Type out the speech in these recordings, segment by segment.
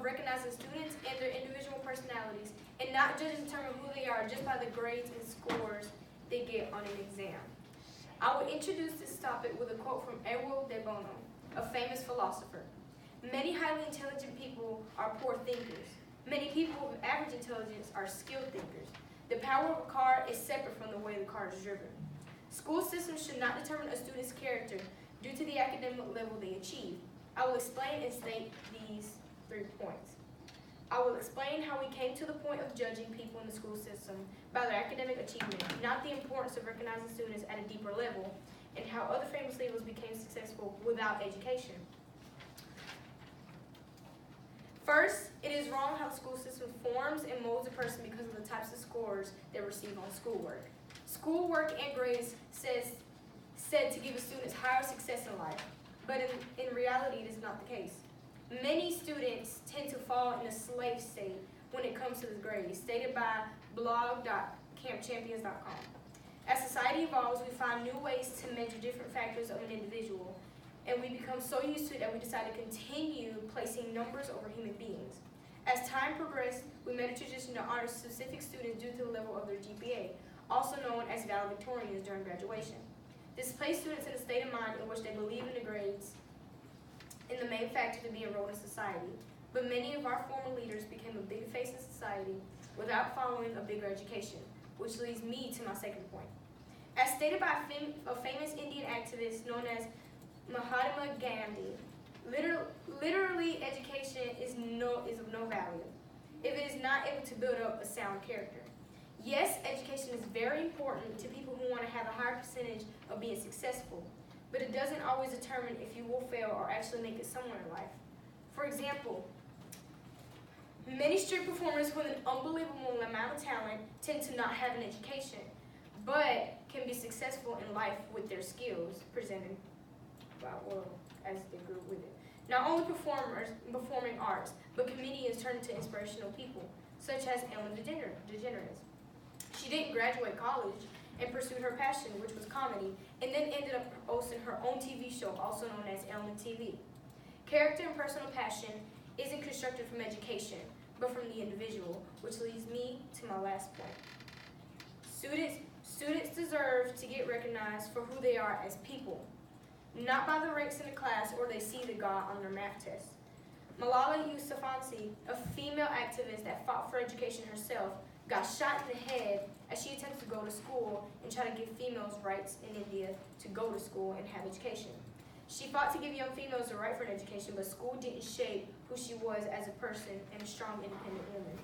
of recognizing students and their individual personalities and not just determine who they are just by the grades and scores they get on an exam. I will introduce this topic with a quote from Errol de Bono, a famous philosopher. Many highly intelligent people are poor thinkers. Many people with average intelligence are skilled thinkers. The power of a car is separate from the way the car is driven. School systems should not determine a student's character due to the academic level they achieve. I will explain and state these 3 points. I will explain how we came to the point of judging people in the school system by their academic achievement, not the importance of recognizing students at a deeper level, and how other famous leaders became successful without education. First, it is wrong how the school system forms and molds a person because of the types of scores they receive on schoolwork. Schoolwork and grades said to give students higher success in life, but in reality it is not the case. Many students tend to fall in a slave state when it comes to the grades, stated by blog.campchampions.com. As society evolves, we find new ways to measure different factors of an individual, and we become so used to it that we decide to continue placing numbers over human beings. As time progressed, we made a tradition to honor specific students due to the level of their GPA, also known as valedictorians during graduation. This placed students in a state of mind in which they believe in the grades and the main factor to be enrolled in society. But many of our former leaders became a big face in society without following a bigger education, which leads me to my second point. As stated by a famous Indian activist known as Mahatma Gandhi, literally education is of no value if it is not able to build up a sound character. Yes, education is very important to people who want to have a higher percentage of being successful, but it doesn't always determine if you will fail or actually make it somewhere in life. For example, many street performers with an unbelievable amount of talent tend to not have an education, but can be successful in life with their skills presented as they grew with it. Not only performing arts, but comedians turn into inspirational people, such as Ellen DeGeneres. She didn't graduate college and pursued her passion, which was comedy, and then ended up hosting her own TV show, also known as Ellen TV. Character and personal passion isn't constructed from education, but from the individual, which leads me to my last point. Students deserve to get recognized for who they are as people, not by the ranks in the class or they see the God on their math test. Malala Yousafzai, a female activist that fought for education herself, got shot in the head as she attempted to go to school and try to give females rights in India to go to school and have education. She fought to give young females the right for an education, but school didn't shape who she was as a person and a strong, independent woman.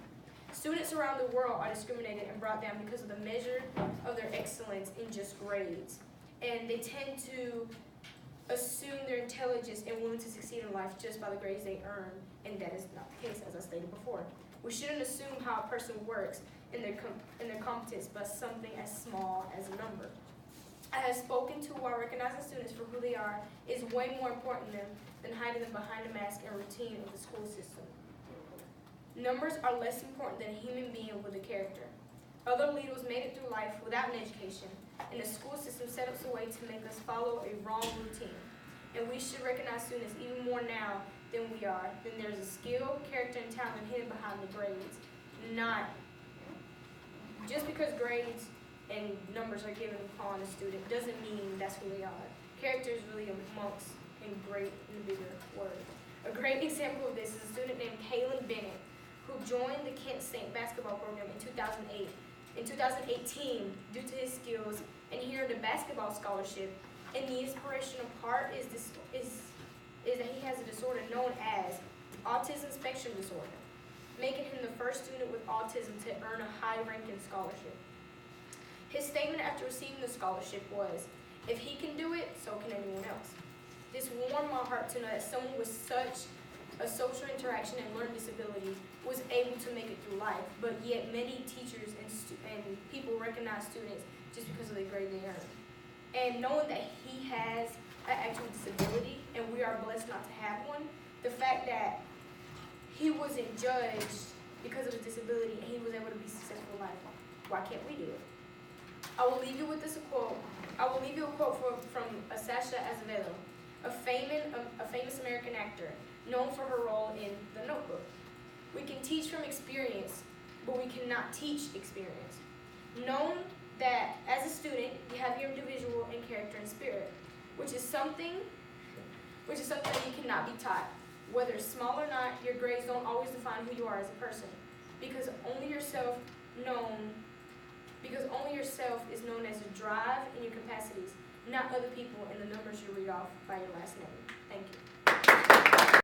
Students around the world are discriminated and brought down because of the measure of their excellence in just grades. And they tend to assume their intelligence and willing to succeed in life just by the grades they earn, and that is not the case, as I stated before. We shouldn't assume how a person works in their competence by something as small as a number. I have spoken to why recognizing students for who they are is way more important than hiding them behind the mask and routine of the school system. Numbers are less important than a human being with a character. Other leaders made it through life without an education, and the school system set up a way to make us follow a wrong routine. And we should recognize students even more now than we are. Then there's a skill, character, and talent hidden behind the grades. Not just because grades and numbers are given upon a student doesn't mean that's who they are. Character is really amongst and great in the bigger word. A great example of this is a student named Kaylin Bennett, who joined the Kent State basketball program in 2008. In 2018, due to his skills, and he earned a basketball scholarship. And the inspirational part is that he has a disorder known as autism spectrum disorder, making him the first student with autism to earn a high-ranking scholarship. His statement after receiving the scholarship was, "If he can do it, so can anyone else." This warmed my heart to know that someone with such a social interaction and learning disability was able to make it through life, but yet many teachers and people recognize students just because of the grade they earn. And knowing that he has an actual disability, and we are blessed not to have one, the fact that he wasn't judged because of his disability and he was able to be successful in life, why can't we do it? I will leave you with this quote. I will leave you a quote from Sasha Azevedo, a famous American actor, known for her role in The Notebook. We can teach from experience, but we cannot teach experience. Know that as a student, you have your individual and character and spirit, which is something that you cannot be taught. Whether small or not, your grades don't always define who you are as a person, because only yourself is known as your drive and your capacities, not other people and the numbers you read off by your last name. Thank you.